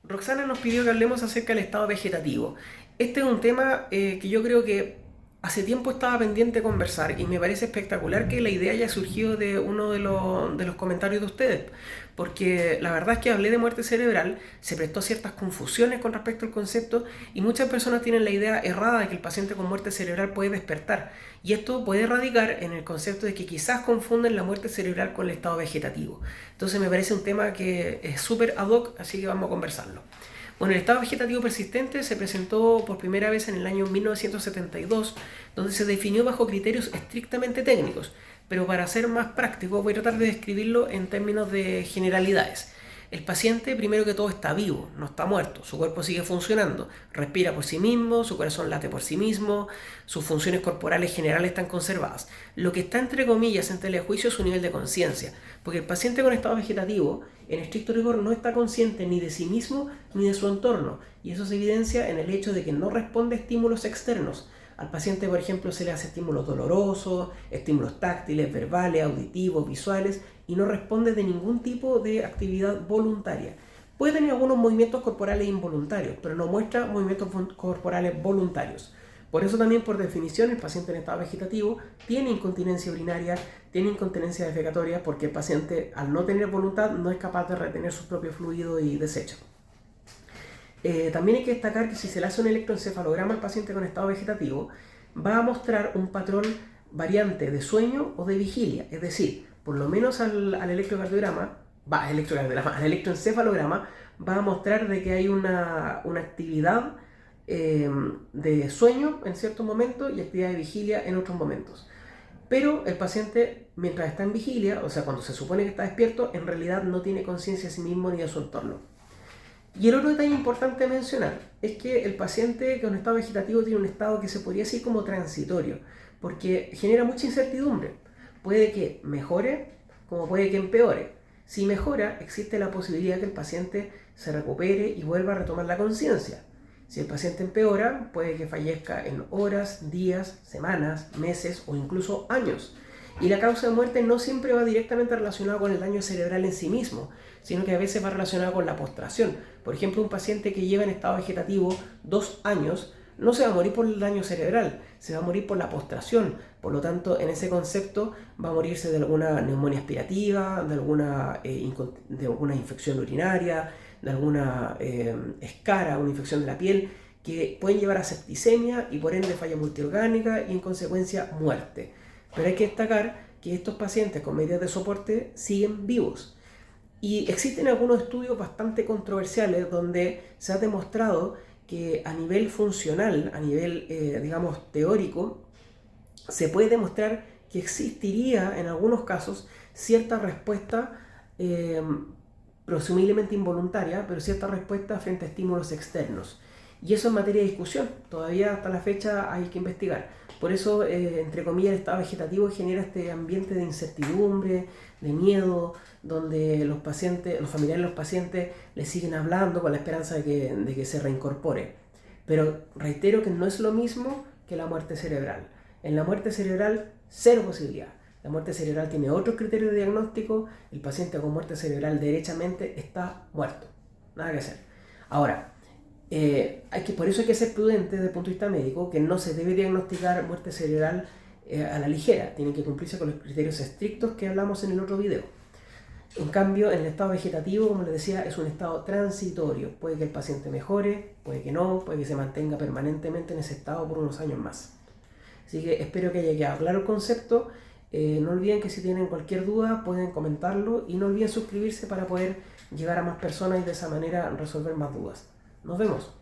Roxana nos pidió que hablemos acerca del estado vegetativo. Este es un tema que yo creo que hace tiempo estaba pendiente de conversar y me parece espectacular que la idea haya surgido de uno de los comentarios de ustedes, porque la verdad es que hablé de muerte cerebral, se prestó ciertas confusiones con respecto al concepto y muchas personas tienen la idea errada de que el paciente con muerte cerebral puede despertar. Y esto puede radicar en el concepto de que quizás confunden la muerte cerebral con el estado vegetativo. Entonces me parece un tema que es súper ad hoc, así que vamos a conversarlo. Bueno, el estado vegetativo persistente se presentó por primera vez en el año 1972, donde se definió bajo criterios estrictamente técnicos, pero para ser más práctico voy a tratar de describirlo en términos de generalidades. El paciente, primero que todo, está vivo, no está muerto, su cuerpo sigue funcionando, respira por sí mismo, su corazón late por sí mismo, sus funciones corporales generales están conservadas. Lo que está entre comillas en tela de juicio es su nivel de conciencia, porque el paciente con estado vegetativo, en estricto rigor, no está consciente ni de sí mismo ni de su entorno, y eso se evidencia en el hecho de que no responde a estímulos externos. Al paciente, por ejemplo, se le hace estímulos dolorosos, estímulos táctiles, verbales, auditivos, visuales, y no responde de ningún tipo de actividad voluntaria. Puede tener algunos movimientos corporales involuntarios, pero no muestra movimientos corporales voluntarios. Por eso también, por definición, el paciente en estado vegetativo tiene incontinencia urinaria, tiene incontinencia defecatoria, porque el paciente, al no tener voluntad, no es capaz de retener su propio fluido y desecho. También hay que destacar que si se le hace un electroencefalograma al paciente con estado vegetativo, va a mostrar un patrón variante de sueño o de vigilia. Es decir, por lo menos al electroencefalograma va a mostrar de que hay una actividad de sueño en ciertos momentos y actividad de vigilia en otros momentos. Pero el paciente, mientras está en vigilia, o sea, cuando se supone que está despierto, en realidad no tiene conciencia de sí mismo ni de su entorno. Y el otro detalle importante a mencionar es que el paciente con estado vegetativo tiene un estado que se podría decir como transitorio, porque genera mucha incertidumbre. Puede que mejore, como puede que empeore. Si mejora, existe la posibilidad que el paciente se recupere y vuelva a retomar la conciencia. Si el paciente empeora, puede que fallezca en horas, días, semanas, meses o incluso años. Y la causa de muerte no siempre va directamente relacionada con el daño cerebral en sí mismo, sino que a veces va relacionada con la postración. Por ejemplo, un paciente que lleva en estado vegetativo 2 años no se va a morir por el daño cerebral, se va a morir por la postración. Por lo tanto, en ese concepto va a morirse de alguna neumonía aspirativa, de alguna infección urinaria, de alguna escara, una infección de la piel, que pueden llevar a septicemia y por ende falla multiorgánica y en consecuencia muerte. Pero hay que destacar que estos pacientes con medidas de soporte siguen vivos. Y existen algunos estudios bastante controversiales donde se ha demostrado que a nivel funcional, a nivel, digamos, teórico, se puede demostrar que existiría en algunos casos cierta respuesta, presumiblemente involuntaria, pero cierta respuesta frente a estímulos externos. Y eso es materia de discusión, todavía hasta la fecha hay que investigar. Por eso, entre comillas, el estado vegetativo genera este ambiente de incertidumbre, de miedo, donde los familiares de los pacientes le siguen hablando con la esperanza de que se reincorpore. Pero reitero que no es lo mismo que la muerte cerebral. En la muerte cerebral, cero posibilidad. La muerte cerebral tiene otros criterios de diagnóstico, el paciente con muerte cerebral derechamente está muerto. Nada que hacer. Ahora, por eso hay que ser prudente desde el punto de vista médico, que no se debe diagnosticar muerte cerebral a la ligera. Tienen que cumplirse con los criterios estrictos que hablamos en el otro video. En cambio, en el estado vegetativo, como les decía, es un estado transitorio. Puede que el paciente mejore, puede que no, puede que se mantenga permanentemente en ese estado por unos años más. Así que espero que haya quedado claro el concepto. No olviden que si tienen cualquier duda pueden comentarlo y no olviden suscribirse para poder llegar a más personas y de esa manera resolver más dudas. Nos vemos.